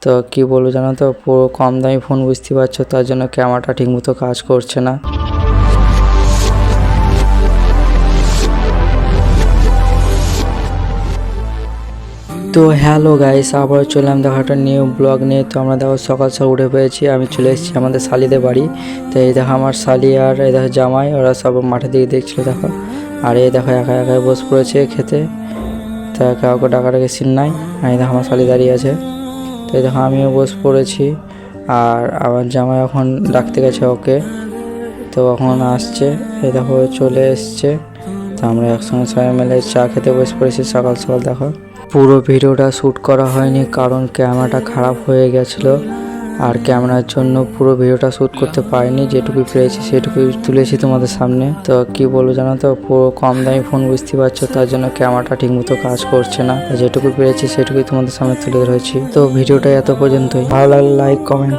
তো কি বলবো জানো তো, পুরো কম দামি ফোন, বুঝতে পারছো, তার জন্য ক্যামেরাটা ঠিকমতো কাজ করছে না। তো হ্যালো গাইস, আবার চললাম দেখো একটা নিউ ব্লগ নিয়ে। তো আমরা দেখো সকাল সকাল উঠে পেয়েছি, আমি চলে এসেছি আমাদের শালিদের বাড়ি। তো এই দেখো আমার শালি আর এই দেখো জামাই, ওরা সব মাঠের দিকে দেখছিল দেখো। আর এই দেখো একা একাই বসে পড়েছে খেতে, তো কাউকে ডাকাডাকি সিন নাই। আর এই দেখো আমার শালি দাঁড়িয়ে আছে। তো এই দেখো আমিও বসে পড়েছি, আর আমার জামাই এখন ডাকতে গেছে ওকে, তো এখন আসছে। এই দেখো চলে এসছে। তো আমরা একসঙ্গে সবাই মিলে চা খেতে বসে পড়েছি সকাল সকাল। দেখো পুরো ভিডিওটা শ্যুট করা হয়নি, কারণ ক্যামেরাটা খারাপ হয়ে গেছিলো, আর ক্যামেরার জন্য পুরো ভিডিওটা শ্যুট করতে পারিনি। যেটুকুই পেরেছি সেটুকুই তুলেছি তোমাদের সামনে। তো কি বলবো জানো তো, পুরো কম দামি ফোন, বুঝতে পারছো, তার জন্য ক্যামেরাটা ঠিকমতো কাজ করছে না। যেটুকু পেরেছি সেটুকুই তোমাদের সামনে তুলে ধরেছি। তো ভিডিওটা এত পর্যন্তই, ভালো লাগলে লাইক কমেন্ট